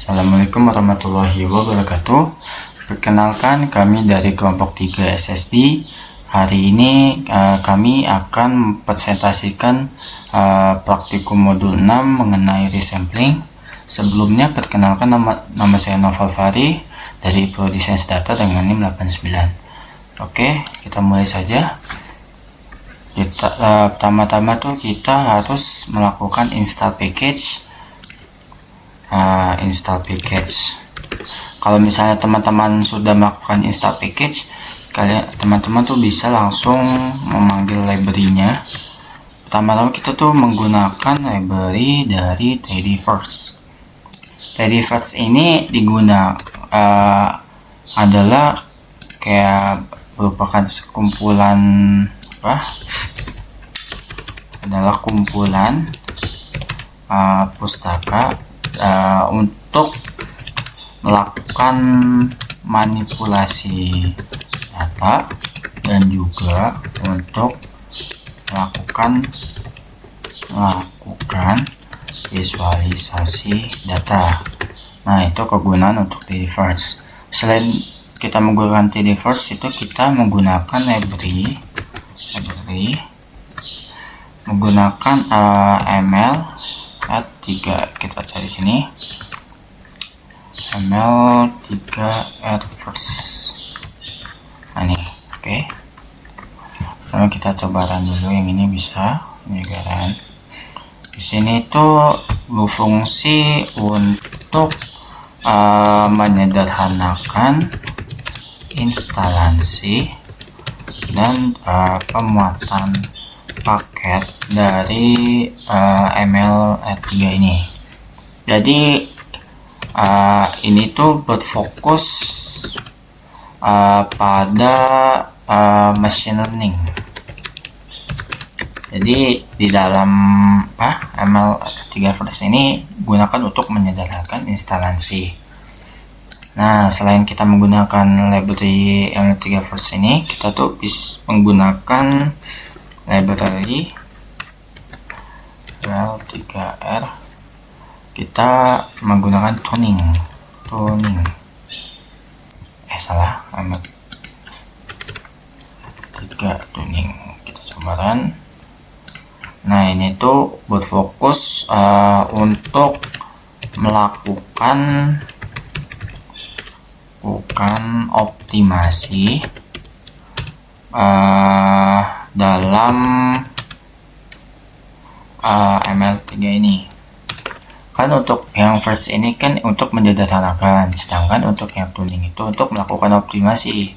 Assalamualaikum warahmatullahi wabarakatuh. Perkenalkan, kami dari kelompok 3 SSD. Hari ini kami akan mempresentasikan praktikum modul 6 mengenai resampling. Sebelumnya perkenalkan, nama saya Noval Fari dari Prodi Sains Data dengan NIM 89. Oke, kita mulai saja. Pertama-tama tuh kita harus melakukan install package. Kalau misalnya teman-teman sudah melakukan install package, teman-teman tuh bisa langsung memanggil library-nya. Pertama-tama kita tuh menggunakan library dari Tidyverse. Tidyverse ini adalah kayak merupakan kumpulan pustaka untuk melakukan manipulasi data dan juga untuk melakukan visualisasi data. Nah, itu kegunaan untuk Tidyverse. Selain kita menggunakan Tidyverse, itu kita menggunakan library menggunakan ML 3, kita cari sini ML3Rverse. Nah nih, oke. Lalu kita coba run dulu, yang ini bisa penyegaran. Di sini tuh berfungsi untuk menyederhanakan instalasi dan pemuatan paket dari ML3 ini. Jadi ini tuh berfokus pada machine learning. Jadi di dalam ML3Verse ini gunakan untuk menyederhanakan instalasi. Nah, selain kita menggunakan library ML3Verse ini, kita tuh bisa menggunakan library L3R. Kita menggunakan tuning. ML3 tuning. Kita coba run. Nah, ini tuh berfokus untuk melakukan optimasi dalam ML3 ini. Kan untuk yang first ini kan untuk menyederhanakan, sedangkan untuk yang tuning itu untuk melakukan optimasi.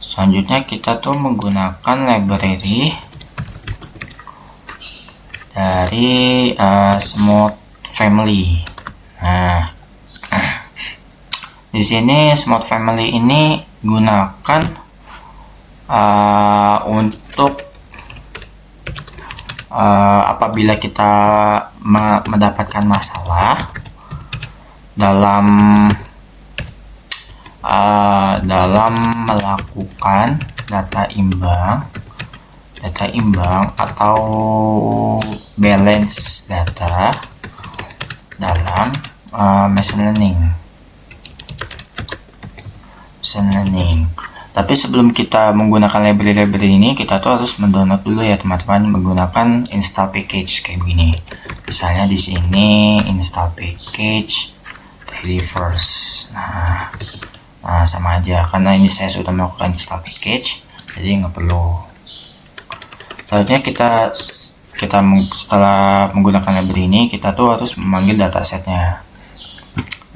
Selanjutnya kita tuh menggunakan library dari Smooth Family. Nah, di sini Smooth Family ini gunakan untuk apabila kita mendapatkan masalah dalam melakukan data imbang atau balance data dalam machine learning. Tapi sebelum kita menggunakan library ini, kita tuh harus mendownload dulu ya teman-teman, menggunakan install package kayak begini. Misalnya di sini install package Tidyverse. Nah sama aja karena ini saya sudah melakukan install package, jadi nggak perlu. Selanjutnya kita setelah menggunakan library ini, kita tuh harus memanggil datasetnya.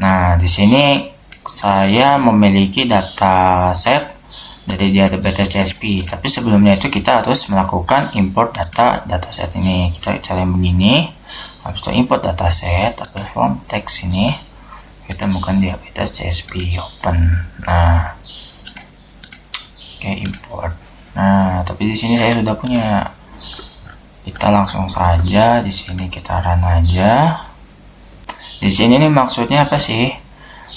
Nah, di sini saya memiliki dataset dari database CSV, tapi sebelumnya itu kita harus melakukan import dataset ini. Kita cara yang begini, habis itu import dataset, perform text ini, kita bukan database CSV open. Nah, oke, import. Nah, tapi di sini saya sudah punya. Kita langsung saja di sini kita run aja. Di sini nih maksudnya apa sih?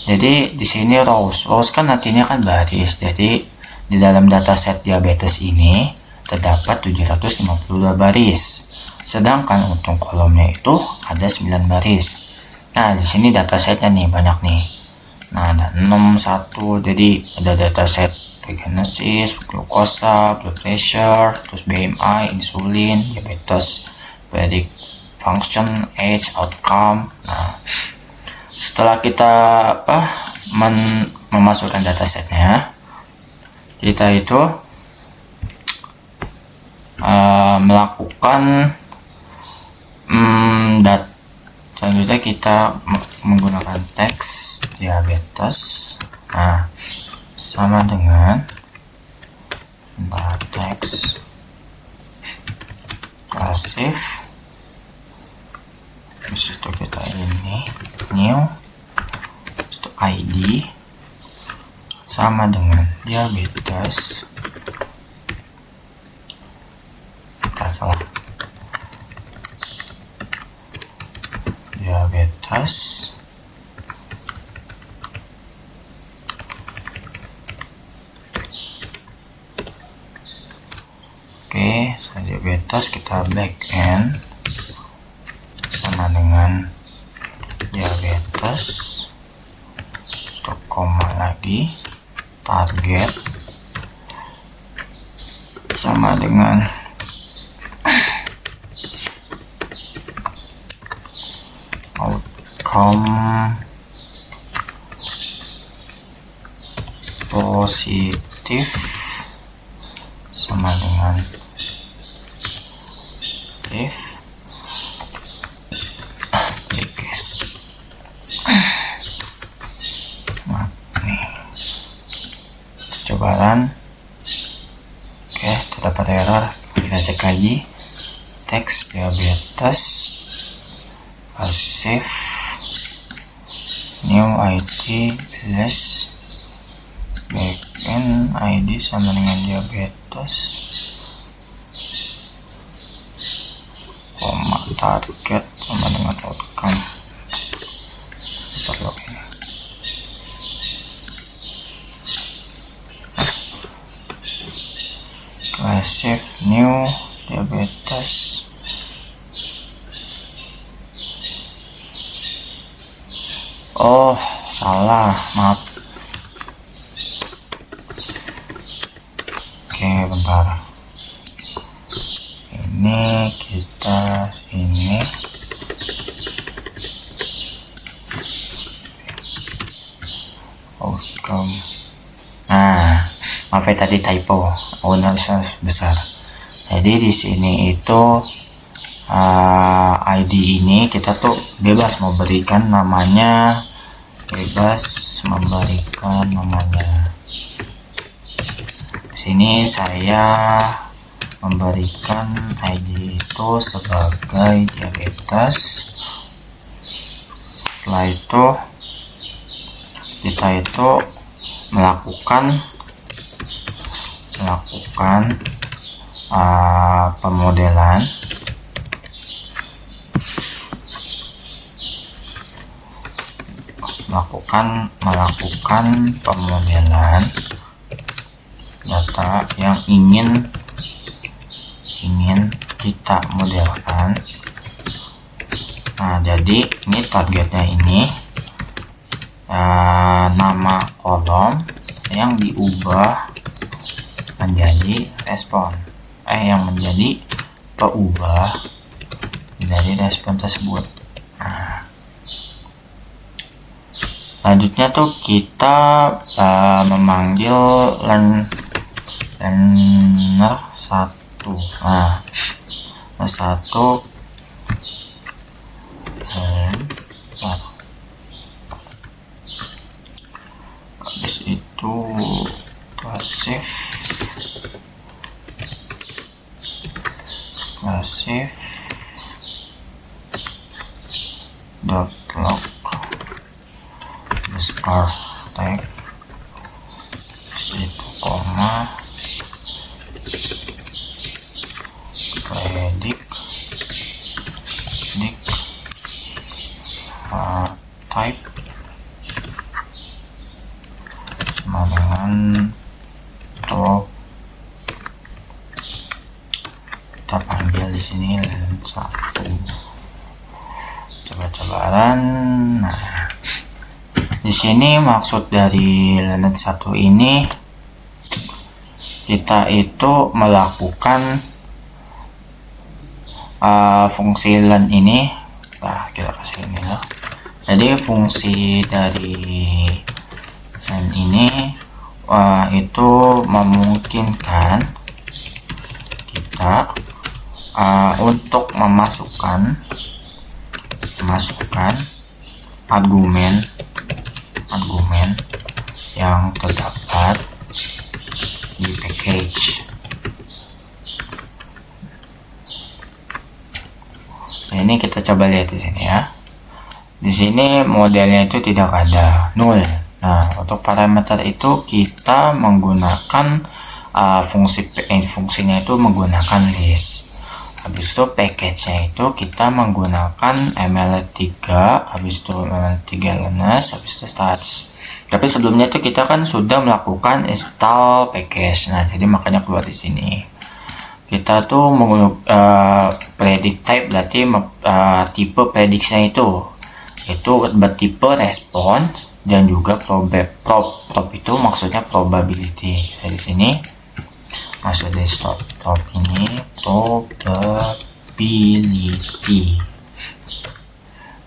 Jadi di sini rows kan artinya kan baris. Jadi di dalam dataset diabetes ini terdapat 752 baris. Sedangkan untuk kolomnya itu ada 9 baris. Nah, di sini datasetnya nih banyak nih. Nah, ada 6, 1. Jadi ada dataset pregenesis, glukosa, blood pressure, terus BMI, insulin, diabetes, predict function, age, outcome. Nah, setelah kita memasukkan datasetnya, kita itu melakukan selanjutnya kita menggunakan teks diabetes. Nah, sama dengan teks klasif. Disitu kita ini new itu ID sama dengan diabetes. Kita salah. Diabetes diabetes kita backend sama dengan diabetes untuk koma lagi target sama dengan outcome positif sama dengan if nah, nih cobaan. Oke, terdapat error. Kita cek lagi teks diabetes pasif new ID plus backend ID sama dengan diabetes koma target sama dengan outcome. Perlu ini classic new diabetes oh salah, maaf. Oke, bentar. Ini kita ini outcome. Nah, maaf ya tadi typo, ownernya besar. Jadi di sini itu ID ini kita tuh bebas mau berikan namanya, Di sini saya memberikan ID itu sebagai diabetes. Setelah itu kita itu melakukan pemodelan pemodelan data yang ingin kita modelkan. Nah, jadi ini targetnya ini nama kolom yang diubah menjadi respon yang menjadi peubah dari respon tersebut. Nah, selanjutnya tuh kita memanggil learner 1. Nah, satu habis itu pasif dot log scar tag itu koma predict type sama dengan top. Kita panggil di sini 1. Coba pembocoran. Nah, di sini maksud dari len 1 ini kita itu melakukan fungsi len ini. Nah, kita kasih ini loh. Jadi fungsi dari len ini itu memungkinkan kita untuk memasukkan argumen yang terdapat di package. Nah, ini kita coba lihat di sini ya. Di sini modelnya itu tidak ada, 0. Nah, untuk parameter itu kita menggunakan fungsinya itu menggunakan list. Habis itu package-nya itu kita menggunakan ml3, habis itu ml3 learners, habis itu stats. Tapi sebelumnya itu kita kan sudah melakukan install package. Nah, jadi makanya keluar di sini. Kita tuh predict type berarti tipe prediksinya itu bertipe response dan juga prob itu maksudnya probability. Dari sini masuk dari prob ini probability.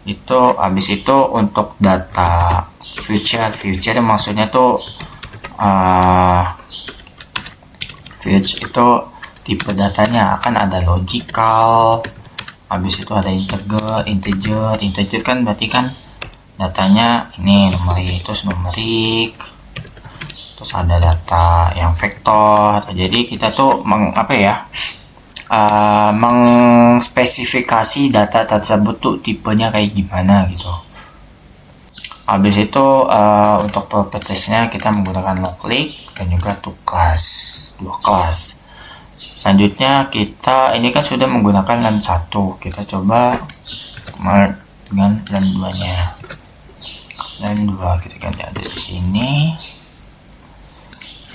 Itu habis itu untuk data future maksudnya tuh future itu tipe datanya akan ada logical, habis itu ada integer kan berarti kan datanya ini numerik, terus ada data yang vektor. Jadi kita tuh mengspesifikasi data tersebut tuh tipenya kayak gimana gitu. Habis itu untuk propertiesnya kita menggunakan localIc dan juga dua kelas. Selanjutnya kita ini kan sudah menggunakan len 1. Kita coba dengan len 2-nya. Len 2 kita ganti ada di sini.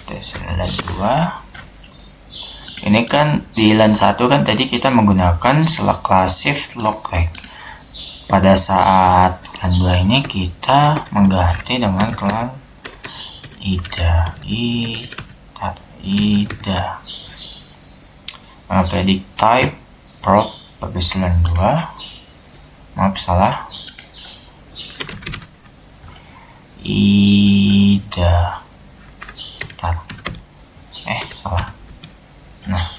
Tes len 2. Ini kan di len 1 kan tadi kita menggunakan select class shift localIc. Pada saat len 2 ini kita mengganti dengan kelas ida. Predict type prob habis len 2. Maaf salah. Ida. Salah. Nah.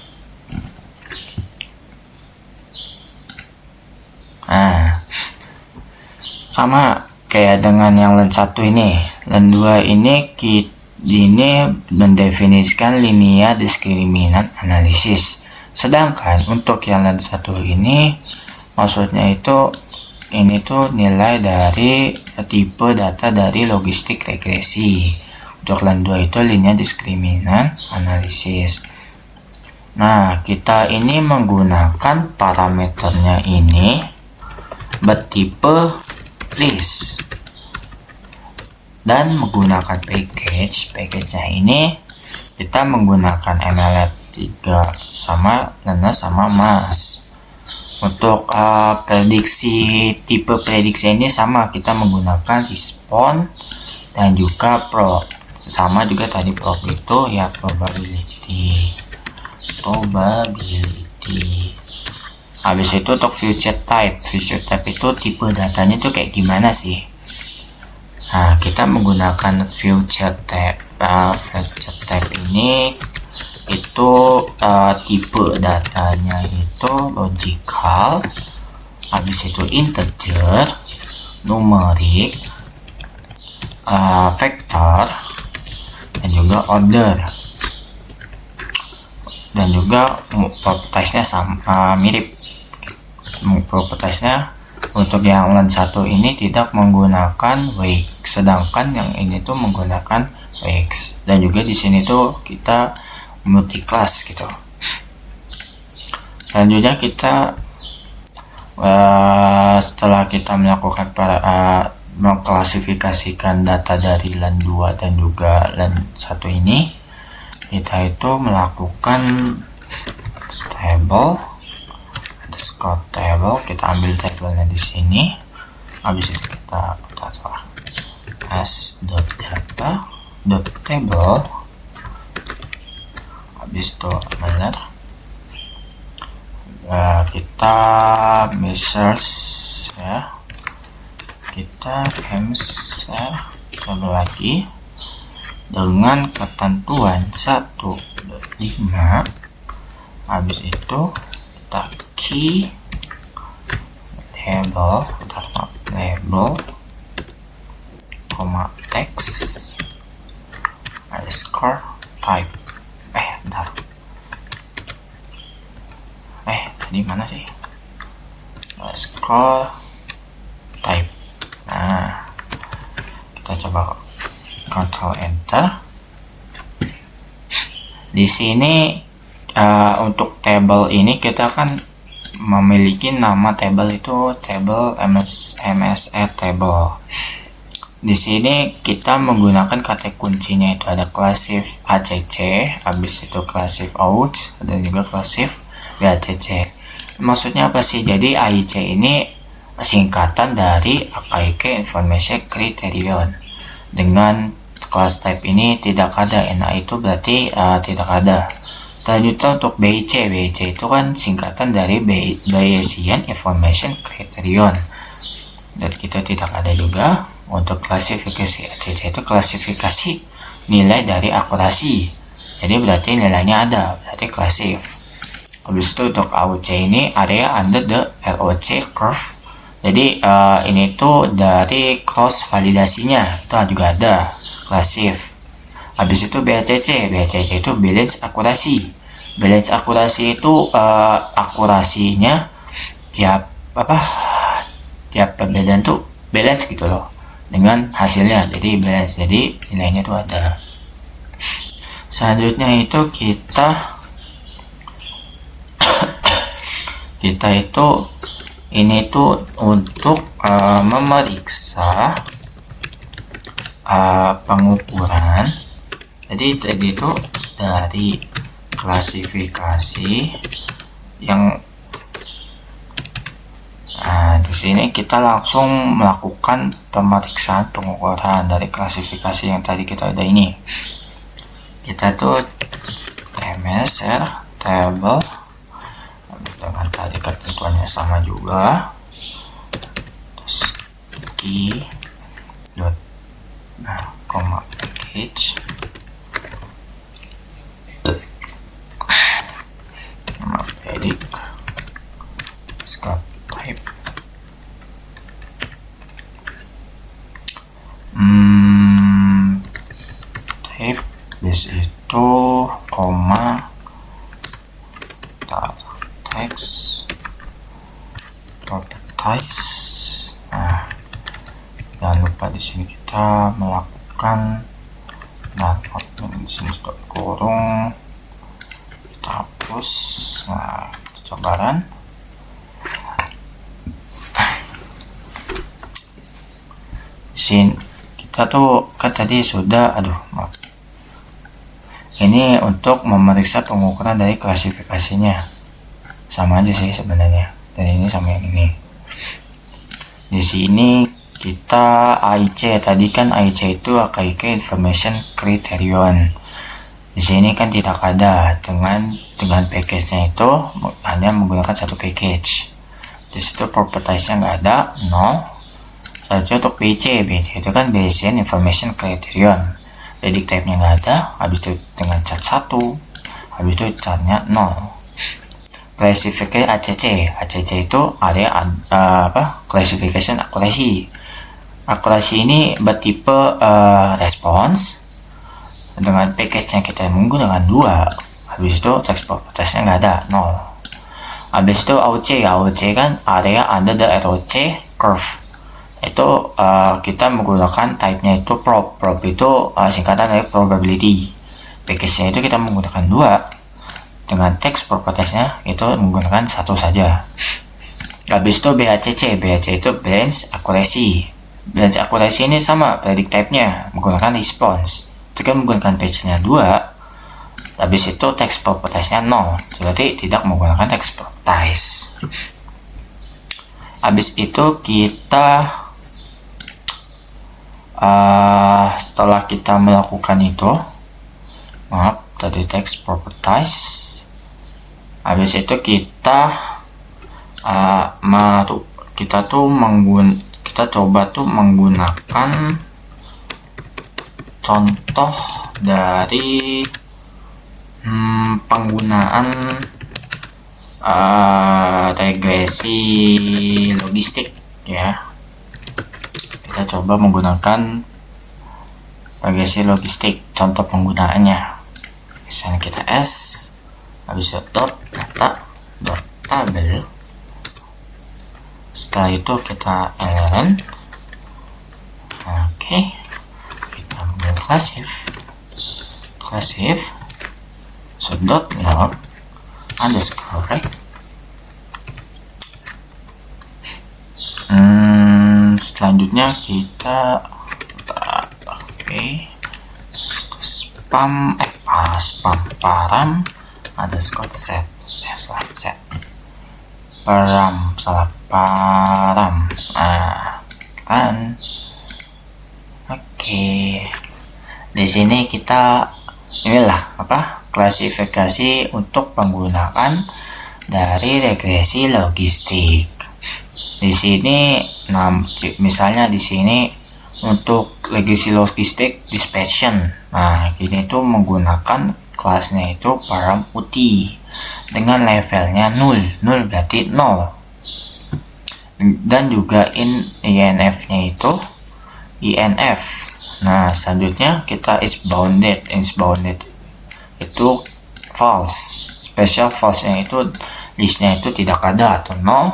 Sama kayak dengan yang len 1 ini. Len 2 ini mendefinisikan linear discriminant analysis. Sedangkan untuk yang len 1 ini maksudnya itu ini tuh nilai dari tipe data dari logistik regresi. Untuk len 2 itu linear discriminant analysis. Nah, kita ini menggunakan parameternya ini bertipe list dan menggunakan package-nya ini kita menggunakan ml3 sama learner sama mas. Untuk tipe prediksi ini sama, kita menggunakan respond dan juga prob. Sama juga tadi prob itu ya probability. Habis itu untuk future type itu tipe datanya itu kayak gimana sih? Nah, kita menggunakan future type ini itu tipe datanya itu logical, habis itu integer, numerik, vektor, dan juga order. Dan juga propertiesnya sama, mirip. Propertiesnya untuk yang len 1 ini tidak menggunakan wake, sedangkan yang ini tuh menggunakan wakes. Dan juga di sini tuh kita multi class gitu. Selanjutnya kita setelah kita melakukan mengklasifikasikan data dari len 2 dan juga len 1 ini, kita itu melakukan table, kita ambil tabelnya di sini, Habis itu kita taruh as.data.table. Habis itu benar. Kita measures ya. Kita ya, table lagi dengan ketentuan 1.5. Habis itu kita key table, label, text, underscore type. Bentar. Tadi mana sih? Underscore type. Nah, kita coba Ctrl Enter. Di sini untuk table ini kita kan memiliki nama table itu table MSE table. Di sini kita menggunakan kata kuncinya itu ada classif ACC, habis itu classif out, dan juga classif BACC. Maksudnya apa sih? Jadi AIC ini singkatan dari AKIK Information Criterion. Dengan class type ini tidak ada, NA itu berarti tidak ada. Selanjutnya untuk BIC itu kan singkatan dari Bayesian Information Criterion, dan kita tidak ada juga. Untuk klasifikasi ACC itu klasifikasi nilai dari akurasi, jadi berarti nilainya ada, berarti klasif. Habis itu untuk AUC ini area under the ROC curve, jadi ini tuh dari cross validasinya itu juga ada, klasif. Habis itu BACC itu balance akurasi. Balance akurasi itu akurasinya tiap perbedaan tuh balance gitu loh dengan hasilnya, jadi balance, jadi nilainya tuh ada. Selanjutnya itu kita itu ini tuh untuk memeriksa pengukuran. Jadi itu dari klasifikasi yang di sini kita langsung melakukan pemeriksaan pengukuran dari klasifikasi yang tadi kita ada ini. Kita tuh MSR table dengan tadi ketentuannya sama juga. Terus key dot package nama predict scope type type base itu koma text properties. Nah, jangan lupa di sini kita melakukan di sini stop kurung, kita hapus. Nah, cobaran. Sini kita tuh kan tadi sudah ini untuk memeriksa pengukuran dari klasifikasinya, sama aja sih sebenarnya, dan ini sama yang ini. Di sini kita AIC, tadi kan AIC itu AKIK Information Criterion. Di sini kan tidak ada, dengan package-nya itu hanya menggunakan satu package. Di situ properties-nya nggak ada, 0. Selanjutnya untuk BC itu kan Bayesian Information Criterion, predict type-nya nggak ada. Habis itu dengan cat 1, habis itu catnya 0. Klasifikasi ACC itu area classification accuracy. Akurasi ini bertipe response, dengan package-nya kita menggunakan 2. Habis itu text properties-nya nggak ada, 0. Habis itu AUC kan area under the ROC curve. Itu kita menggunakan type-nya itu prop itu singkatan dari probability. Package-nya itu kita menggunakan 2, dengan text properties-nya itu menggunakan 1 saja. Habis itu BACC itu balance accuracy. Balance accuracy ini sama predict type-nya, menggunakan response. Jika menggunakan page-nya 2, habis itu text properties-nya 0, berarti tidak menggunakan text properties. Habis itu kita Setelah kita melakukan itu, maaf, tadi text properties, habis itu kita kita coba tuh menggunakan contoh dari penggunaan regresi logistik ya. Kita coba menggunakan regresi logistik, contoh penggunaannya. Misalnya kita S, habis itu dot data dot table. Setelah itu kita ln. Oke, kita ambil classif so dot log underscore rect. Selanjutnya kita spam param underscore set param kan. Di sini kita klasifikasi untuk penggunaan dari regresi logistik. Di sini misalnya di sini untuk regresi logistik dispatching. Nah, ini tuh menggunakan kelasnya itu param UT dengan levelnya 0 berarti 0. Dan juga INF-nya itu INF. Nah, selanjutnya kita is bounded itu false. Special false-nya itu listnya itu tidak ada atau 0.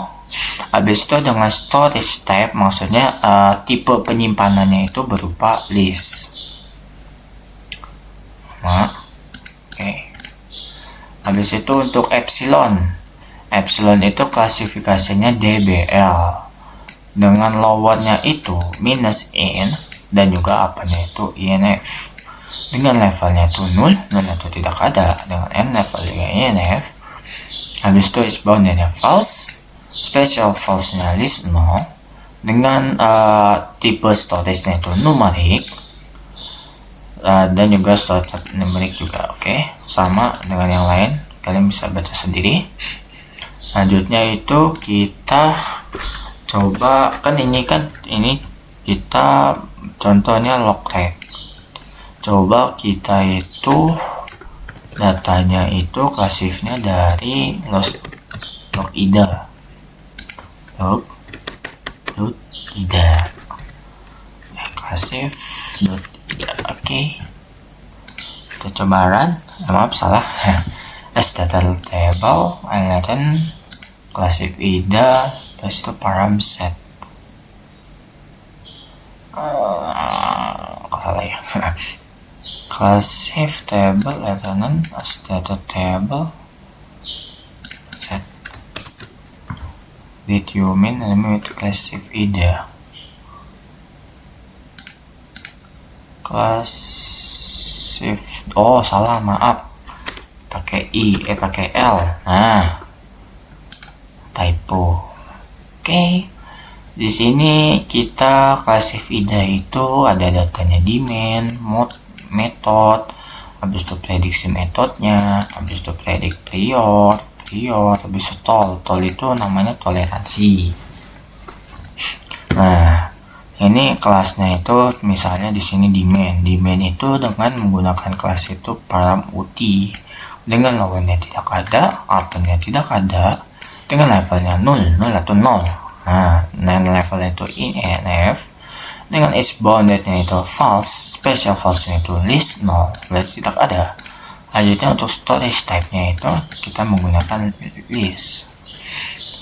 Habis itu dengan storage type maksudnya tipe penyimpanannya itu berupa list. Habis itu untuk epsilon itu klasifikasinya DBL dengan lowernya itu minus in dan juga apanya itu INF. Dengan levelnya itu 0 itu tidak ada, dengan n level juga INF. Habis itu is boundednya false, special false-nya list 0, dengan tipe storage-nya itu numerik, dan juga storage numerik juga. Sama dengan yang lain, kalian bisa baca sendiri. Selanjutnya itu kita coba, ini kita contohnya log text. Coba kita itu datanya itu klasifnya dari log ida. Klasif ida. Kita coba run. Maaf, salah. As data table ln klasif ida terus itu param set. Salah ya. Klasif table ln as data table set. Did you mean with klasif ida? Klasif, salah, maaf, pakai pakai L. Nah, typo. Di sini kita klasif ida itu ada datanya demand, method, habis itu prediksi metodenya, habis itu predik prior, habis itu tol itu namanya toleransi. Nah, ini kelasnya itu misalnya di sini demand itu dengan menggunakan kelas itu param UT dengan lowernya tidak ada, uppernya tidak ada, dengan levelnya 0 atau 0. Nah, levelnya itu INF, dengan is boundednya itu false, special false-nya itu list 0, berarti tidak ada. Lanjutnya untuk storage type-nya itu kita menggunakan list.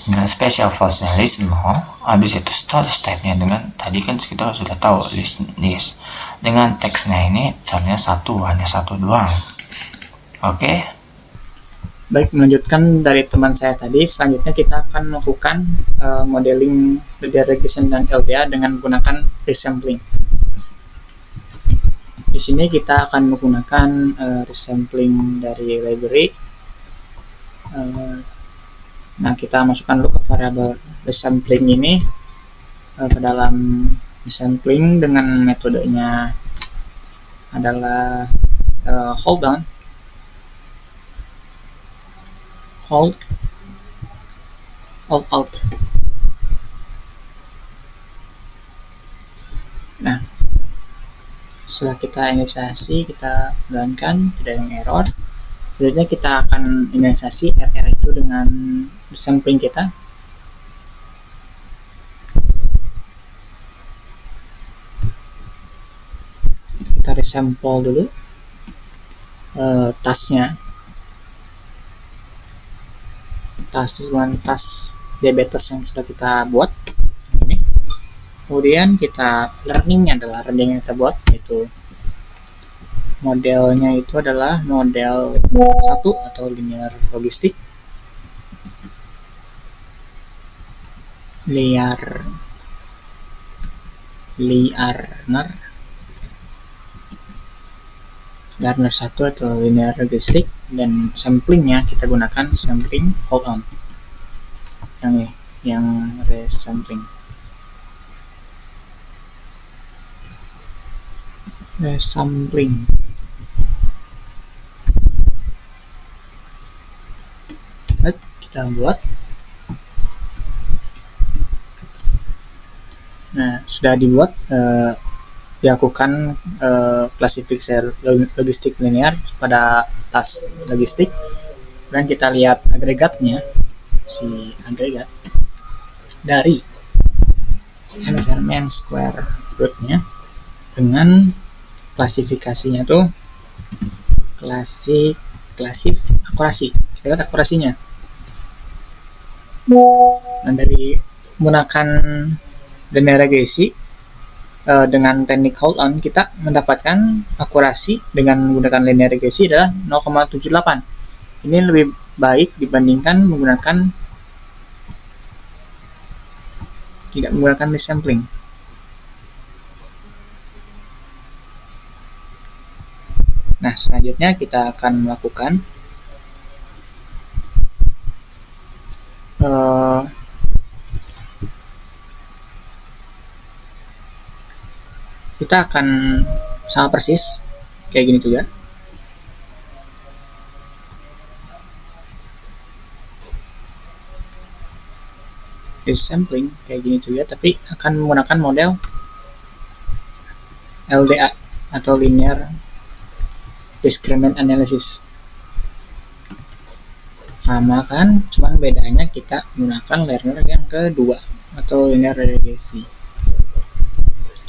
Dengan special false-nya list 0, habis itu storage type-nya dengan tadi kan kita sudah tahu list. Dengan teksnya ini caranya hanya satu doang. Baik, melanjutkan dari teman saya tadi, selanjutnya kita akan melakukan modeling linear regression dan LDA dengan menggunakan resampling. Di sini kita akan menggunakan resampling dari library. Nah, kita masukkan dulu ke variabel resampling ini ke dalam sampling dengan metodenya adalah hold down, hold out. Nah, setelah kita inisiasi, kita jalankan, tidak ada error. Selanjutnya kita akan inisiasi RR itu dengan sampling kita. Kita resample dulu tasnya, tas diabetes yang sudah kita buat ini. Kemudian kita learning yang kita buat, yaitu modelnya itu adalah model 1 atau linear logistik, Lerner 1 atau linear logistik, dan samplingnya kita gunakan sampling hold on yang resampling. Kita buat. Nah, sudah dibuat, dilakukan klasifikasi logistik linear pada tas logistik, dan kita lihat agregatnya, si agregat dari mean square root-nya dengan klasifikasinya tuh akurasi. Kita lihat akurasinya. Nah, dari menggunakan linear regresi dengan teknik hold on, kita mendapatkan akurasi dengan menggunakan linear regresi adalah 0,78. Ini lebih baik dibandingkan tidak menggunakan resampling. Nah, selanjutnya kita akan melakukan kita akan sama persis kayak gini juga. Resampling kayak gini juga, tapi akan menggunakan model LDA atau linear discriminant analysis. Sama kan, cuman bedanya kita menggunakan learner yang kedua atau linear regresi.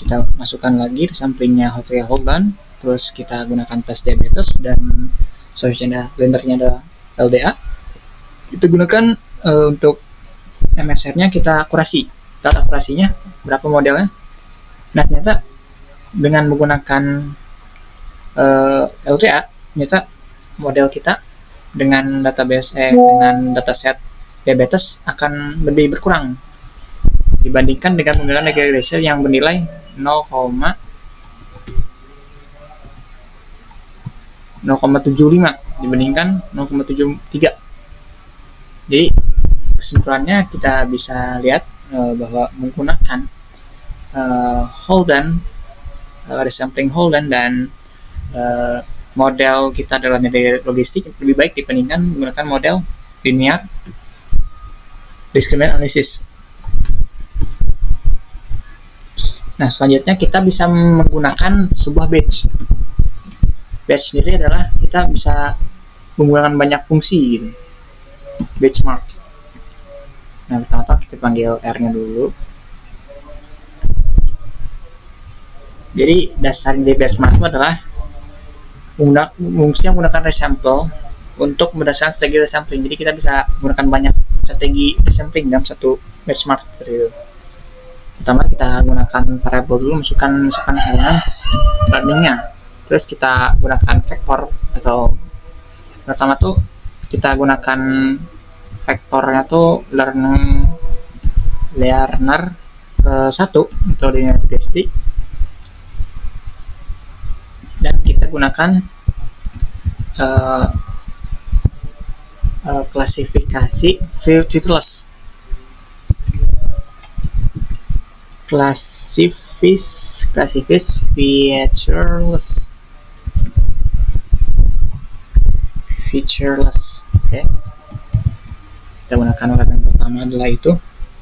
Kita masukkan lagi samplingnya hold on, terus kita gunakan tes diabetes, dan solusinya linearnya adalah LDA. Kita gunakan untuk MSR-nya kita akurasi. Kita akurasinya berapa modelnya. Nah, ternyata dengan menggunakan LDA, ternyata model kita dengan dengan dataset diabetes akan lebih berkurang dibandingkan dengan menggunakan regression yang bernilai 0,75 dibandingkan 0,73. Jadi kesimpulannya kita bisa lihat bahwa menggunakan hold on, resampling hold on, dan model kita adalah metode logistik lebih baik dibandingkan menggunakan model linear discriminant analysis. Nah, selanjutnya kita bisa menggunakan sebuah batch. Batch sendiri adalah kita bisa menggunakan banyak fungsi gitu. Benchmark. Nah, pertama-tama kita panggil R-nya dulu. Jadi dasar dari benchmark itu adalah fungsi yang menggunakan resample untuk berdasarkan strategi resampling. Jadi kita bisa menggunakan banyak strategi resampling dalam satu benchmark seperti itu. Pertama kita gunakan variable dulu, masukkan elements learning-nya. Terus kita gunakan vektor, atau pertama tuh kita gunakan vektornya tuh learner ke 1 atau linear logistik, dan kita gunakan klasifikasi filterless. classify featureless. Oke. Kita gunakan ulangan pertama adalah itu.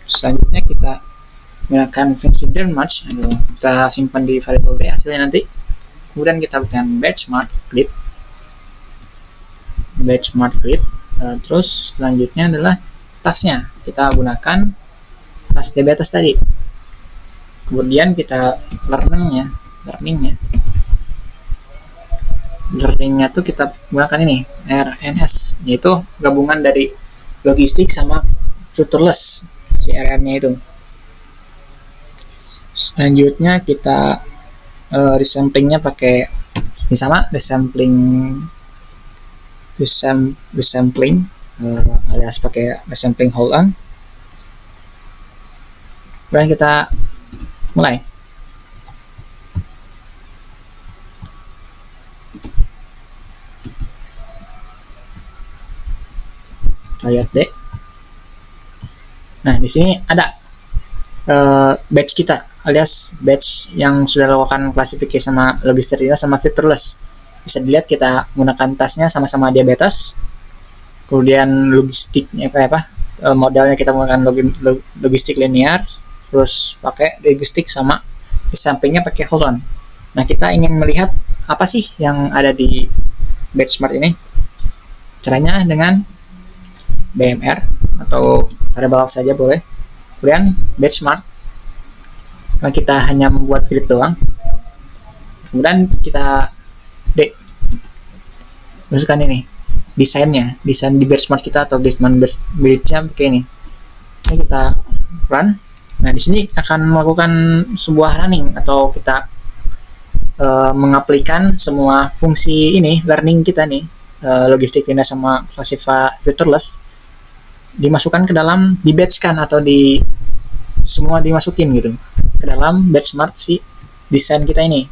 Selanjutnya kita gunakan function merge. Kita simpan di variable b hasilnya nanti. Kemudian kita berikan benchmark clip. Terus selanjutnya adalah tasnya. Kita gunakan tas DBTest tadi. Kemudian kita learningnya tuh kita gunakan ini RNS, yaitu gabungan dari logistik sama featureless si RN-nya itu. Selanjutnya kita resamplingnya pakai sama resampling alias pakai resampling hold on. Dan kita mulai. Kita lihat deh. Nah, di sini ada batch kita, alias batch yang sudah lakukan klasifikasi sama logistiknya sama featureless. Bisa dilihat kita menggunakan tasnya sama-sama diabetes. Kemudian logistiknya kayak apa? Modelnya kita menggunakan logistik linear, terus pakai logistik sama di sampingnya pakai hold on. Nah, kita ingin melihat apa sih yang ada di benchmark ini. Caranya dengan BMR atau variable saja boleh. Kemudian benchmark, karena kita hanya membuat grid doang. Kemudian kita masukkan ini desain di benchmark kita atau desain bridge-nya pakai ini. Ini kita run. Nah, di sini akan melakukan sebuah running atau kita mengaplikan semua fungsi ini learning kita nih, logistik linear sama classify featureless, dimasukkan ke dalam, di-batch-kan atau semua dimasukin gitu ke dalam benchmark si desain kita ini.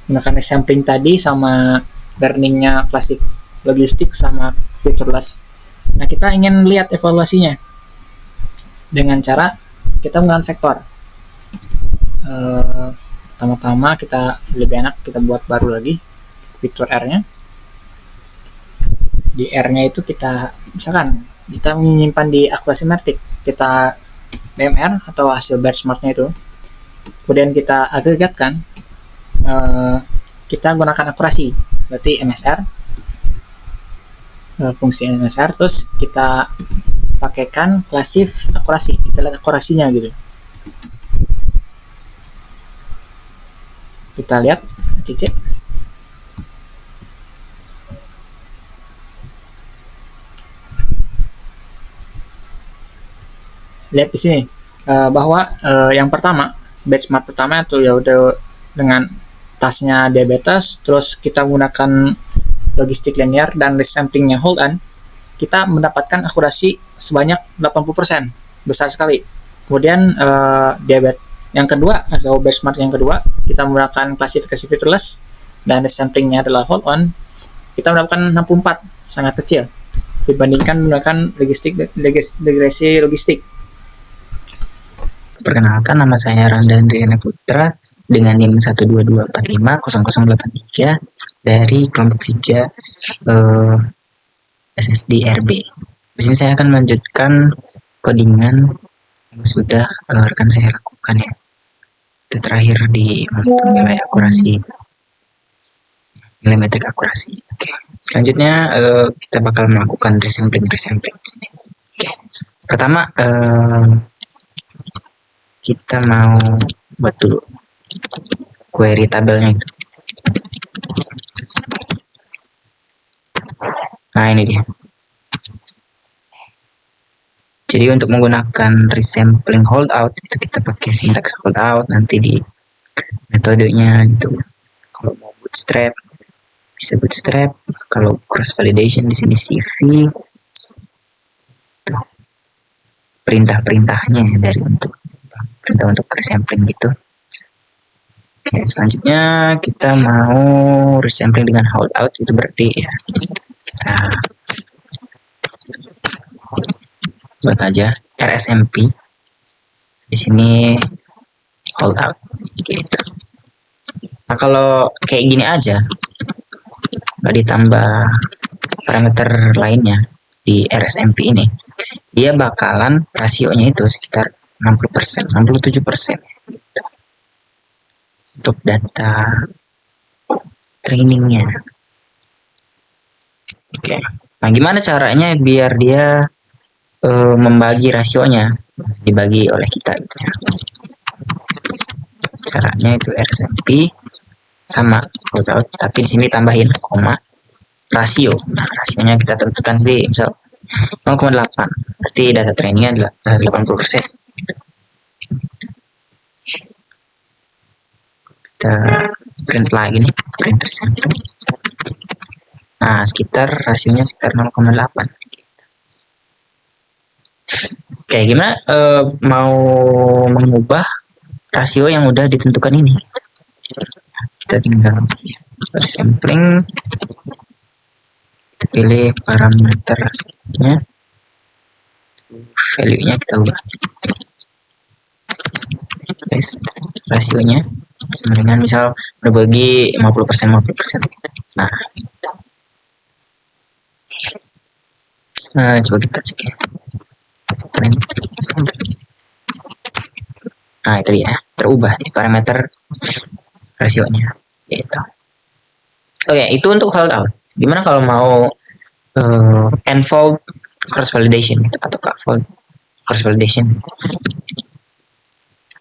Menggunakan sampling tadi sama learningnya klasik logistik sama featureless. Nah, kita ingin lihat evaluasinya dengan cara kita menggunakan vektor. Pertama-tama kita lebih enak kita buat baru lagi fitur R-nya. Di R-nya itu kita misalkan kita menyimpan di akurasi metrik, kita BMR atau hasil benchmark-nya itu, kemudian kita agregatkan, kita gunakan akurasi, berarti MSR, fungsi MSR, terus kita pakaikan klasif akurasi, kita lihat akurasinya gitu. Kita lihat, cek. Lihat di sini bahwa yang pertama benchmark pertama itu ya udah dengan tasnya diabetes, terus kita menggunakan logistik linear dan resamplingnya hold on, kita mendapatkan akurasi sebanyak 80%, besar sekali. Kemudian diabetes yang kedua atau benchmark yang kedua, kita menggunakan klasifikasi featureless dan resamplingnya adalah hold on, kita mendapatkan 64, sangat kecil dibandingkan menggunakan regresi logistik. Perkenalkan, nama saya Ramdan Riana Putra dengan NIM 122450083 dari kelompok 3 SSD RB. Di sini saya akan melanjutkan codingan yang sudah rekan saya lakukan ya. Itu terakhir di nilai akurasi, nilai metrik akurasi. Oke. Selanjutnya kita bakal melakukan resampling di sini. Oke. Pertama kita mau buat dulu query tabelnya itu. Nah, ini dia. Jadi untuk menggunakan resampling holdout itu kita pakai sintaks holdout nanti di metodenya gitu. Kalau mau bootstrap bisa bootstrap, kalau cross validation di sini CV. Perintah-perintahnya dari perintah untuk resampling gitu. Oke, selanjutnya kita mau resampling dengan holdout, itu berarti ya kita buat aja RSMP. Di sini hold out gitu. Nah kalau kayak gini aja nggak ditambah parameter lainnya di RSMP ini, dia bakalan rasionya itu sekitar 60%, 67% gitu. Untuk data trainingnya. Oke, nah gimana caranya biar dia membagi rasionya, dibagi oleh kita gitu ya. Caranya itu RSMP sama holdout, tapi di sini tambahin koma rasio. Nah, rasionya kita tentukan sendiri, misal 0,8. Berarti data trainingnya 80%. Kita print lagi nih, printer sampling. Nah, sekitar rasionya sekitar 0,8. Oke, gimana mau mengubah rasio yang udah ditentukan ini? Kita tinggal sampling, kita pilih parameternya, value-nya kita ubah, rasionya sama dengan misal berbagi 50%. Nah, gitu. Nah, coba kita cek ya. Nah, itu dia, terubah nih parameter rasionya gitu. Oke, itu untuk holdout. Gimana kalau mau n-fold cross validation gitu, atau k-fold cross validation?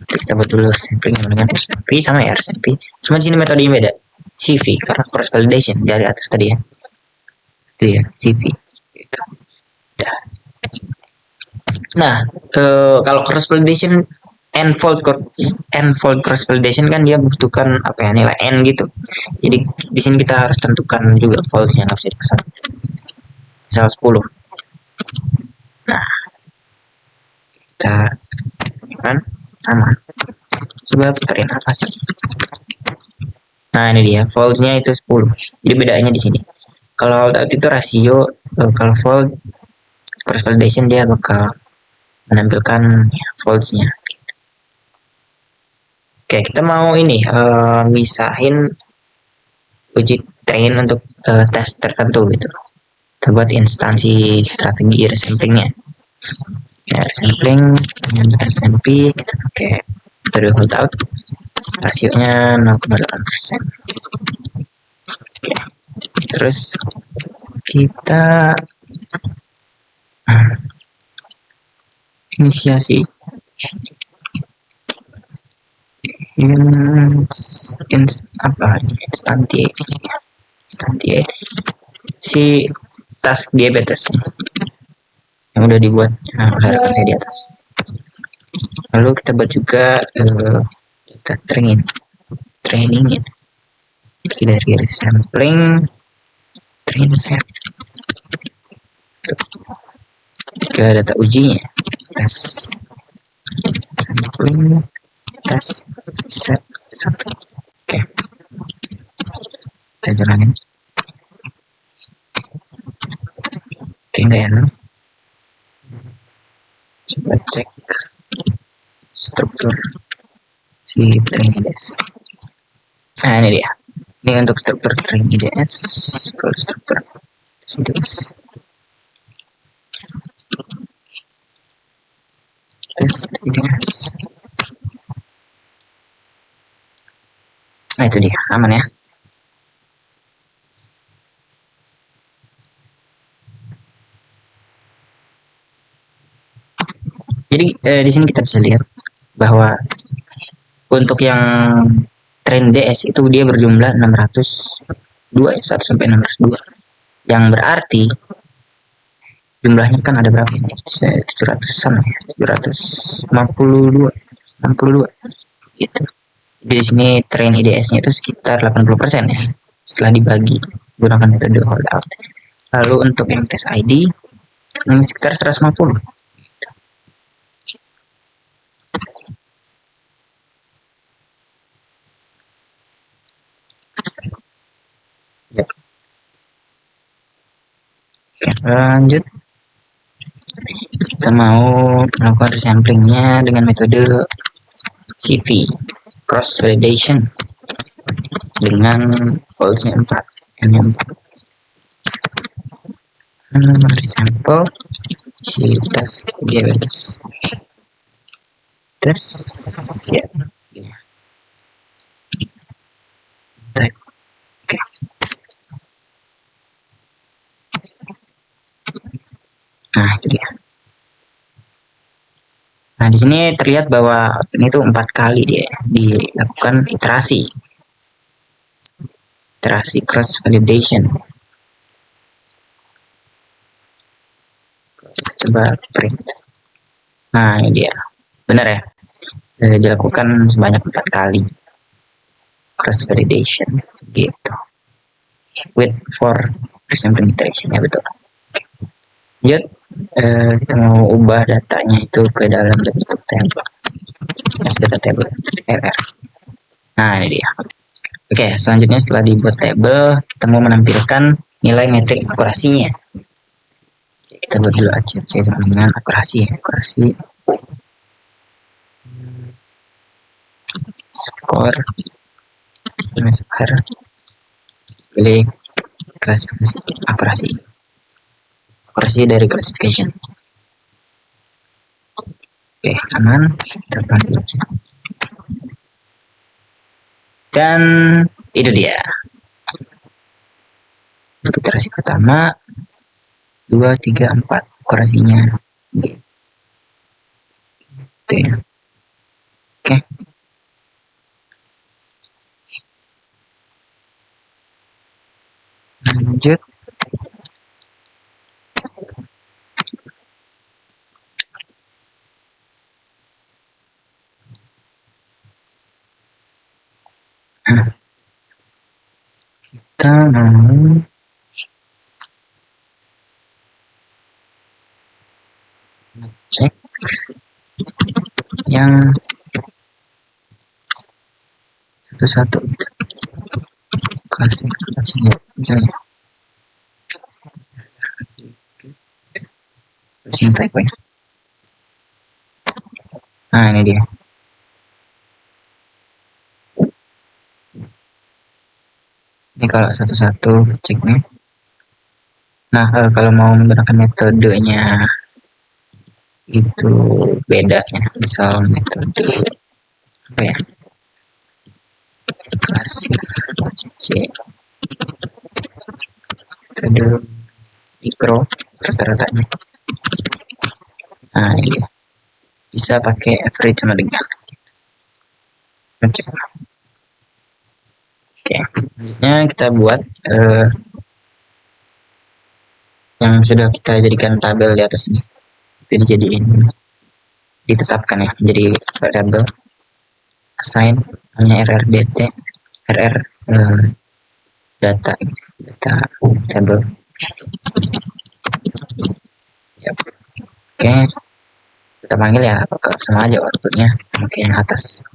Kita buat dulu sampling dengan RSMP sama ya RSMP. Cuma di sini metodenya beda. CV karena cross validation dari atas tadi ya. Itu ya CV. Gitu. Udah. Nah, kalau cross validation n-fold cross validation kan dia butuhkan apa ya, nilai n gitu. Jadi di sini kita harus tentukan juga foldsnya, nggak bisa dipasang. Misal 10. Nah, kita kan sama. Coba puterin apa sih? Nah, ini dia foldsnya itu 10. Jadi bedanya di sini. Kalau holdout itu rasio, kalau fold cross validation dia bakal menampilkan ya, foldsnya. Oke, kita mau ini misahin uji train untuk tes tertentu gitu. Kita buat instansi strategi resamplingnya. Ya, resampling dengan RSMP kita pakai metode holdout, rasionya 0,8%. Oke, terus kita inisiasi instantiate si task diabetes yang udah dibuat oleh rekan di atas. Lalu kita buat juga data training ya. Dari resampling train set ke data ujinya, tes sampling tes set 1. Oke, kita jalanin. Oke, enggak ya, coba cek struktur si train IDS. Nah, ini dia. Ini untuk struktur train IDS. Kalau struktur IDS tes IDS. Nah, itu dia, aman ya. Jadi di sini kita bisa lihat bahwa untuk yang train DS itu dia berjumlah 602 ya, 1 sampai 602. Yang berarti jumlahnya kan ada berapa ini? 700-an ya, 752 gitu. Jadi di sini train IDS-nya itu sekitar 80% ya, setelah dibagi gunakan metode holdout. Lalu untuk yang tes ID ini sekitar 150. Ya. Oke, lanjut. Kita mau melakukan resamplingnya dengan metode CV. cross validation dengan false-nya 4, n-nya 4. Resample si tes GWS tes ya. Type. Oke. Nah, itu dia. Nah, di sini terlihat bahwa ini tuh 4 kali dia dilakukan iterasi cross validation. Kita coba print. Nah, ini dia. Benar ya? Dilakukan sebanyak 4 kali cross validation gitu. Wait for resampling iteration, ya betul. Lanjut, kita mau ubah datanya itu ke dalam bentuk table. Data table RR. Nah, ini dia. Oke, selanjutnya setelah dibuat table, kita mau menampilkan nilai metrik akurasinya. Kita buat dulu ACC sama dengan akurasi. Skor MSR, pilih klasifikasi akurasi dari classification. Oke, aman, kita bantu. Dan itu dia untuk iterasi pertama, 2, 3, 4 akurasinya gitu ya. Oke. Lanjut. Kita mau cek yang satu-satu klasifikasinya misalnya type ya. Nah, ini dia. Ini kalau satu-satu ceknya. Nah, kalau mau menggunakan metodenya itu beda ya. Misal metode apa ya? Klasifikasi metode mikro rata-ratanya. Nah, ini dia. Bisa pakai average sama dengan. Oke, selanjutnya kita buat yang sudah kita jadikan tabel di atas ini. Jadi dijadiin, ditetapkan ya jadi variabel assign namanya rr data table. Yep. Oke, kita panggil ya apakah sama aja outputnya oke yang atas.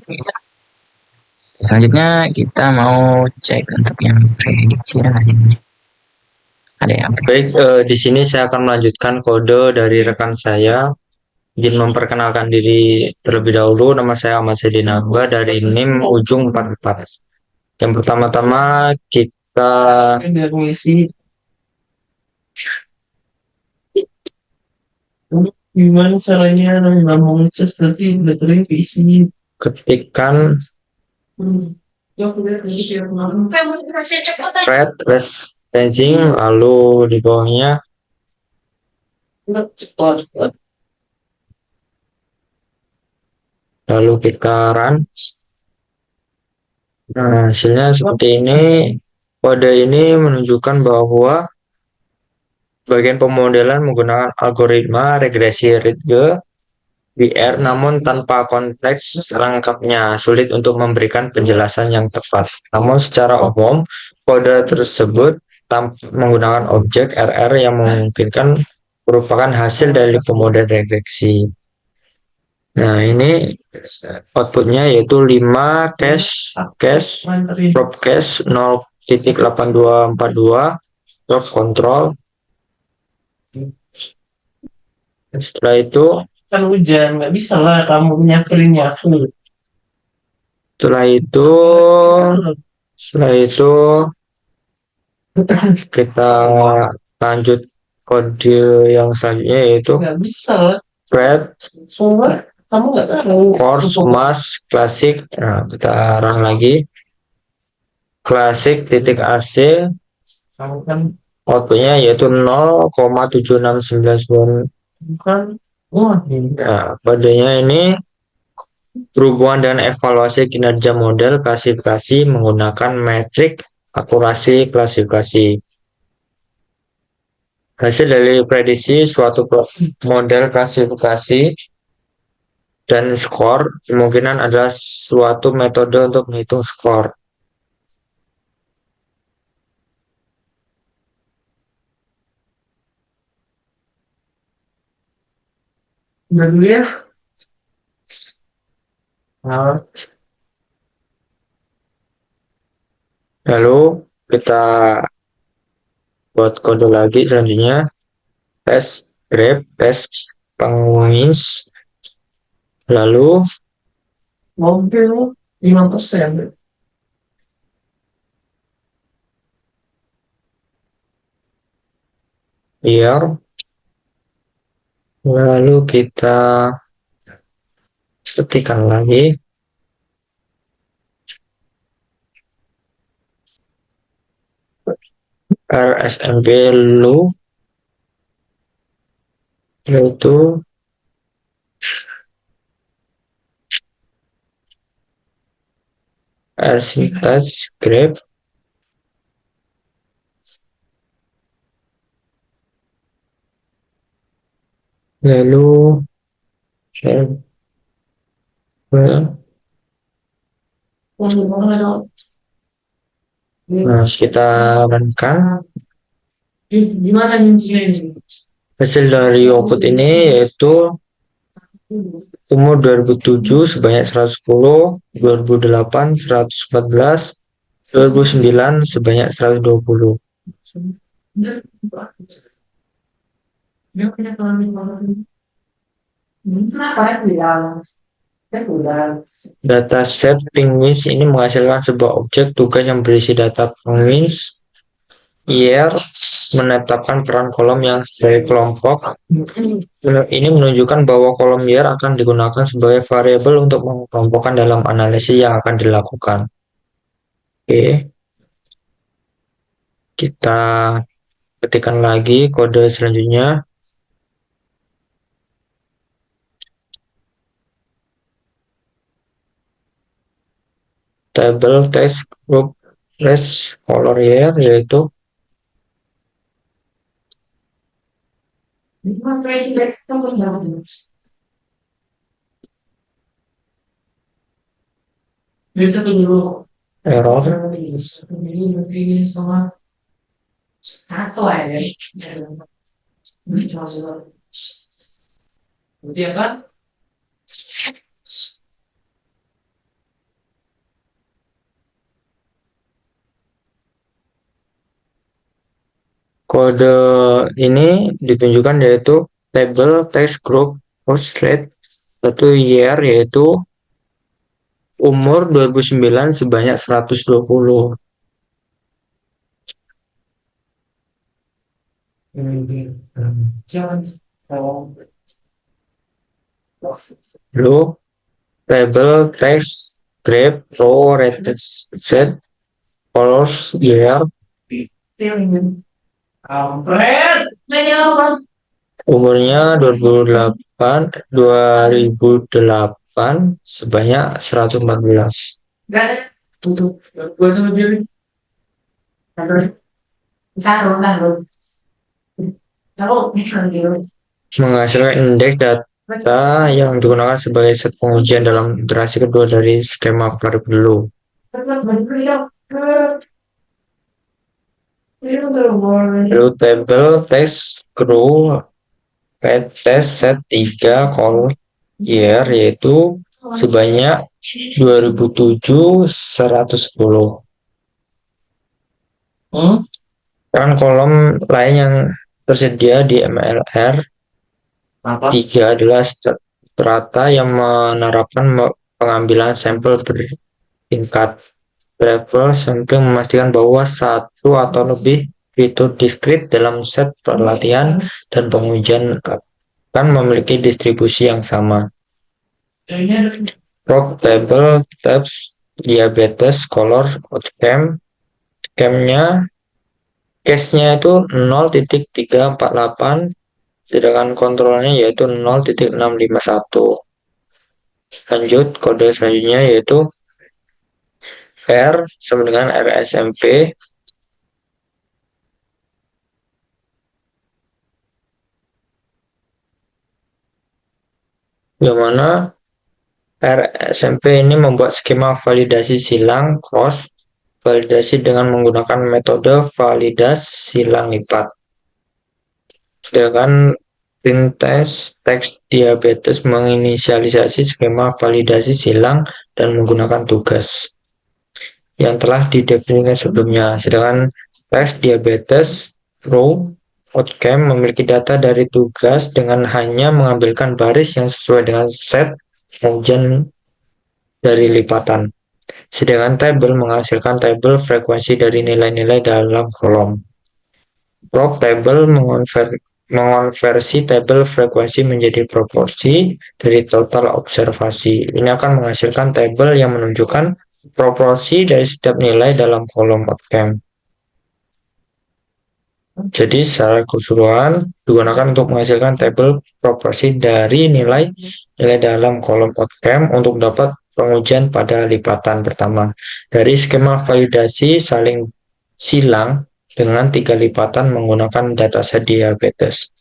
Selanjutnya kita mau cek untuk yang prediksi dan hasilnya. Ada yang Baik, di sini saya akan melanjutkan kode dari rekan saya. Izin memperkenalkan diri terlebih dahulu. Nama saya Ahmad Sedinagwa dari NIM ujung 44. Yang pertama-tama kita gimana caranya mengakses nanti baterai keisi ketikkan red ranging lalu di bawahnya lalu kita run. Nah, hasilnya seperti ini. Kode ini menunjukkan bahwa bagian pemodelan menggunakan algoritma regresi Rietveld BR namun tanpa konteks lengkapnya, sulit untuk memberikan penjelasan yang tepat. Namun secara umum, kode tersebut menggunakan objek RR yang memungkinkan merupakan hasil dari pemodelan regresi. Nah, ini outputnya yaitu 5 cache drop cache 0.8242 drop control. Setelah itu kan hujan, nggak bisa lah kamu nyakrinnya aku. Setelah itu, setelah itu kita lanjut kode yang selanjutnya yaitu Fred, Course, Mass, Classic. Nah, kita run lagi. Classic titik AC outputnya yaitu 0,769. Nah, kodenya ini berhubungan dengan evaluasi kinerja model klasifikasi menggunakan metrik akurasi klasifikasi. Hasil dari prediksi suatu model klasifikasi dan skor kemungkinan adalah suatu metode untuk menghitung skor. Dulu ya. Lalu kita buat kode lagi selanjutnya. Tes grep, tes penguins. Lalu mobil 5%. Biar lalu kita ketikkan lagi RSMP lu yaitu tes grep lalu nah kita runkan hasil dari output ini yaitu umur 2007 sebanyak 110, 2008 114, 2009 sebanyak 120. Dataset penguins ini menghasilkan sebuah objek tugas yang berisi data penguins. Year menetapkan peran kolom yang sebagai kelompok. Ini menunjukkan bahwa kolom year akan digunakan sebagai variabel untuk mengelompokkan dalam analisis yang akan dilakukan. Oke. Kita ketikkan lagi kode selanjutnya. Table text group less color year yaitu error kode ini ditunjukkan yaitu table text group host rate satu year yaitu umur 2009 sebanyak 120. Lalu table text grep row rated set colors year umurnya 2008 sebanyak 114. Menghasilkan indeks data yang digunakan sebagai set pengujian dalam iterasi kedua dari skema variabel dulu. Lalu table test crew test set 3 call year yaitu sebanyak 2007 110. Kan kolom lain yang tersedia di MLR 3 adalah strata yang menerapkan pengambilan sampel tingkat. Variabel sampling memastikan bahwa satu atau lebih fitur diskrit dalam set pelatihan dan pengujian akan memiliki distribusi yang sama. Prop table tabs diabetes color outcome nya case-nya itu 0.348, sedangkan kontrolnya yaitu 0.651. Lanjut, kode selanjutnya yaitu R sama dengan RSMP, yang mana RSMP ini membuat skema validasi silang cross validasi dengan menggunakan metode validasi silang lipat. Sedangkan printest teks diabetes menginisialisasi skema validasi silang dan menggunakan tugas yang telah didefinisikan sebelumnya. Sedangkan teks diabetes row outcome memiliki data dari tugas dengan hanya mengambilkan baris yang sesuai dengan set pengujian dari lipatan. Sedangkan tabel menghasilkan tabel frekuensi dari nilai-nilai dalam kolom. Prop table mengonversi tabel frekuensi menjadi proporsi dari total observasi. Ini akan menghasilkan tabel yang menunjukkan proporsi dari setiap nilai dalam kolom outcome. Jadi secara keseluruhan digunakan untuk menghasilkan tabel proporsi dari nilai dalam kolom outcome untuk dapat pengujian pada lipatan pertama. Dari skema validasi saling silang dengan 3 lipatan menggunakan dataset diabetes.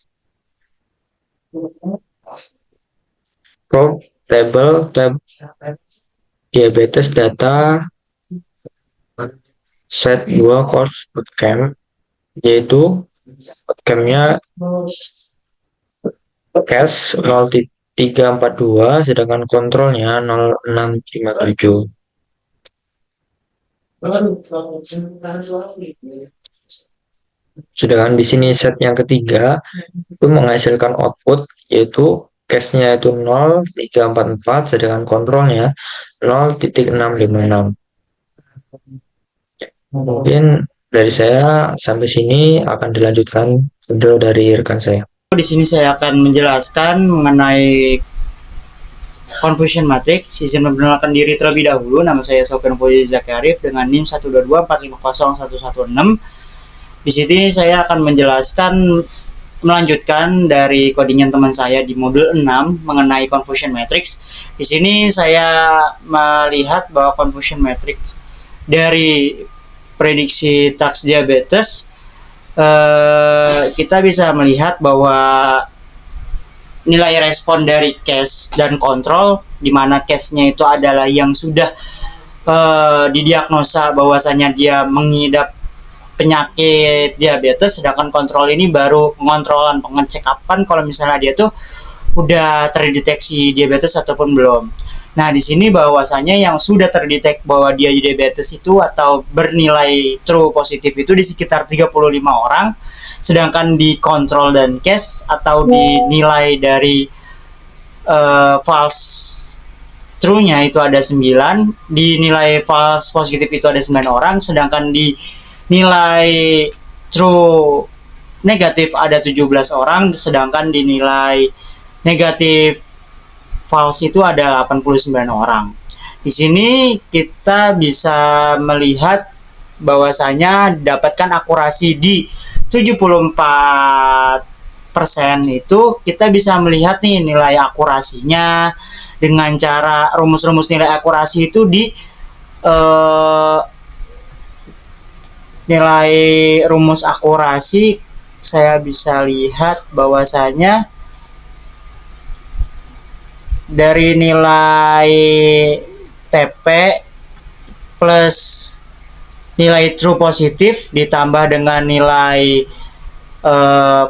Prop table tab diabetes data set 2 course outcome, yaitu outcome-nya case 0342, sedangkan kontrolnya 0657. Sedangkan di sini set yang ketiga itu menghasilkan output yaitu case-nya itu 0344, sedangkan kontrolnya 0.656. Mungkin dari saya sampai sini, akan dilanjutkan video dari rekan saya. Di sini saya akan menjelaskan mengenai confusion matrix. Izin memperkenalkan diri terlebih dahulu. Nama saya Sofyan Fauzi Zaki-Arif dengan NIM 122450116. Di sini saya akan melanjutkan dari codingan teman saya di modul 6 mengenai confusion matrix. Di sini saya melihat bahwa confusion matrix dari prediksi tax diabetes, kita bisa melihat bahwa nilai respon dari case dan kontrol, di mana case-nya itu adalah yang sudah didiagnosa bahwasanya dia mengidap penyakit diabetes, sedangkan kontrol ini baru pengontrolan, pengecekapan kalau misalnya dia tuh udah terdeteksi diabetes ataupun belum. Nah, di sini bahwasanya yang sudah terdetek bahwa dia diabetes itu atau bernilai true positif itu di sekitar 35 orang, sedangkan di kontrol dan case atau dinilai dari false true-nya itu ada 9, dinilai false positif itu ada 9 orang, sedangkan di nilai true negatif ada 17 orang, sedangkan dinilai negatif false itu ada 89 orang. Di sini kita bisa melihat bahwasanya dapatkan akurasi di 74% itu kita bisa melihat nih nilai akurasinya dengan cara rumus-rumus nilai akurasi itu di nilai rumus akurasi saya bisa lihat bahwasanya dari nilai TP plus nilai true positif ditambah dengan nilai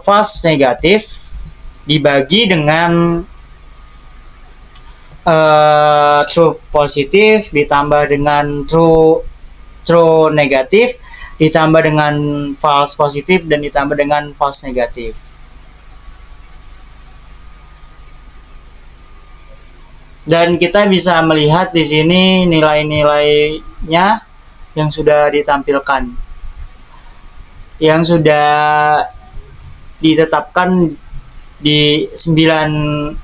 false negatif dibagi dengan true positif ditambah dengan true negatif ditambah dengan false positif dan ditambah dengan false negatif. Dan kita bisa melihat di sini nilai-nilainya yang sudah ditampilkan, yang sudah ditetapkan di 0,99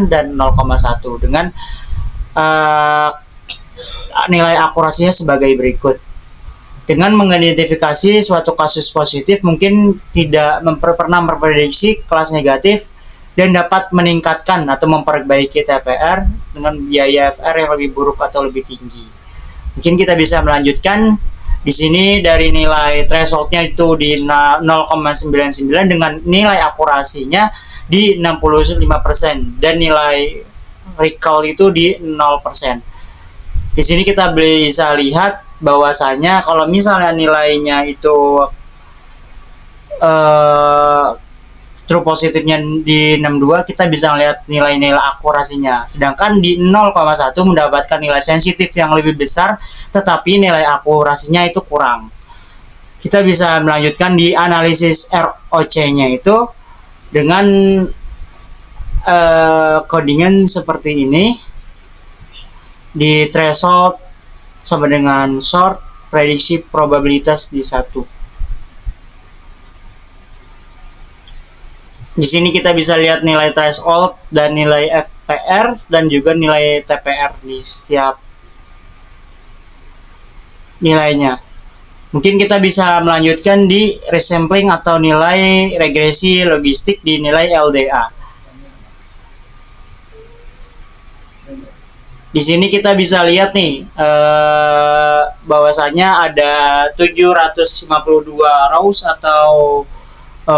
dan 0,1 dengan nilai akurasinya sebagai berikut. Dengan mengidentifikasi suatu kasus positif mungkin tidak pernah memprediksi kelas negatif dan dapat meningkatkan atau memperbaiki TPR dengan biaya FR yang lebih buruk atau lebih tinggi. Mungkin kita bisa melanjutkan di sini dari nilai thresholdnya itu di 0,99 dengan nilai akurasinya di 65% dan nilai recall itu di 0%. Di sini kita bisa lihat bahwasanya kalau misalnya nilainya itu true positifnya di 62, kita bisa melihat nilai-nilai akurasinya. Sedangkan di 0,1 mendapatkan nilai sensitif yang lebih besar, tetapi nilai akurasinya itu kurang. Kita bisa melanjutkan di analisis ROC-nya itu dengan codingan seperti ini. Di threshold sama dengan short, prediksi probabilitas di 1. Di sini kita bisa lihat nilai threshold dan nilai FPR dan juga nilai TPR di setiap nilainya. Mungkin kita bisa melanjutkan di resampling atau nilai regresi logistik di nilai LDA. Di sini kita bisa lihat nih bahwasanya ada 752 rows atau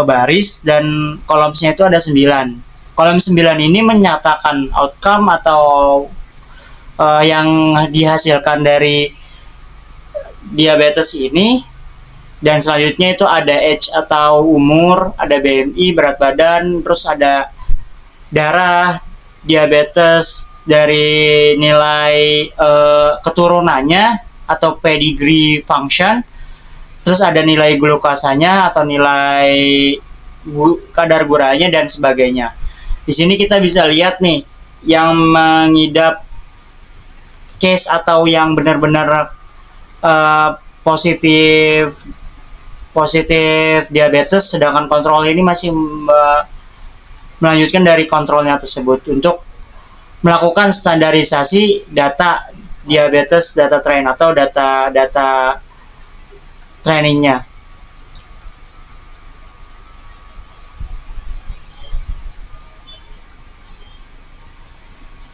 baris dan kolomnya itu ada 9. Kolom 9 ini menyatakan outcome atau yang dihasilkan dari diabetes ini, dan selanjutnya itu ada age atau umur, ada BMI berat badan, terus ada darah, diabetes dari nilai keturunannya atau pedigree function. Terus ada nilai glukosanya atau nilai kadar guranya dan sebagainya. Di sini kita bisa lihat nih yang mengidap case atau yang benar-benar positif diabetes, sedangkan kontrol ini masih melanjutkan dari kontrolnya tersebut untuk melakukan standarisasi data diabetes data train atau data trainingnya.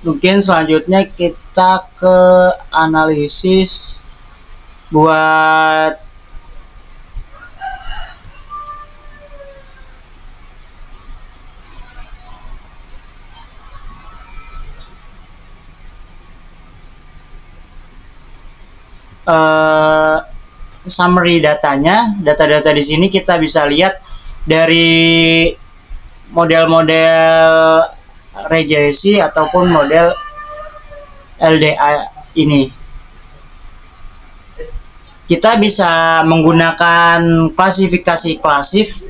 Mungkin selanjutnya kita ke analisis buat summary datanya. Data-data di sini kita bisa lihat dari model-model regresi ataupun model LDA ini. Kita bisa menggunakan klasifikasi klasif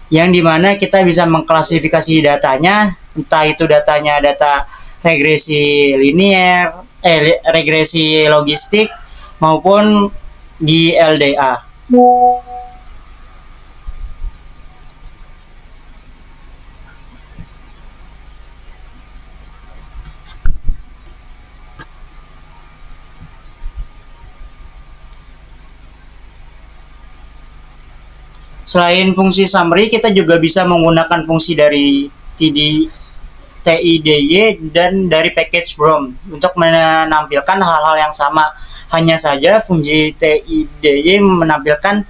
yang dimana kita bisa mengklasifikasi datanya, entah itu datanya data regresi linear, regresi logistik maupun di LDA. Selain fungsi summary, kita juga bisa menggunakan fungsi dari TIDY dan dari package BROM untuk menampilkan hal-hal yang sama. Hanya saja fungsi TIDY menampilkan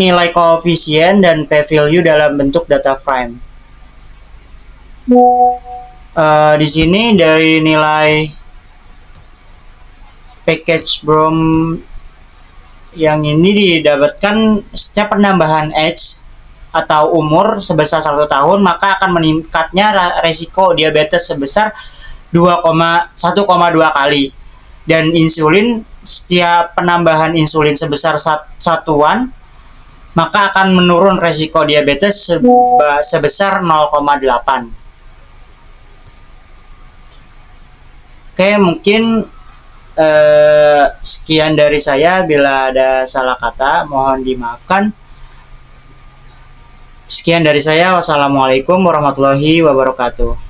nilai koefisien dan p-value dalam bentuk data frame. Di sini dari nilai package BROM yang ini didapatkan setiap penambahan age atau umur sebesar 1 tahun, maka akan meningkatnya resiko diabetes sebesar 1,2 kali. Dan insulin, setiap penambahan insulin sebesar satuan maka akan menurun resiko diabetes sebesar 0,8. Oke, mungkin sekian dari saya. Bila ada salah kata, mohon dimaafkan. Sekian dari saya. Wassalamualaikum warahmatullahi wabarakatuh.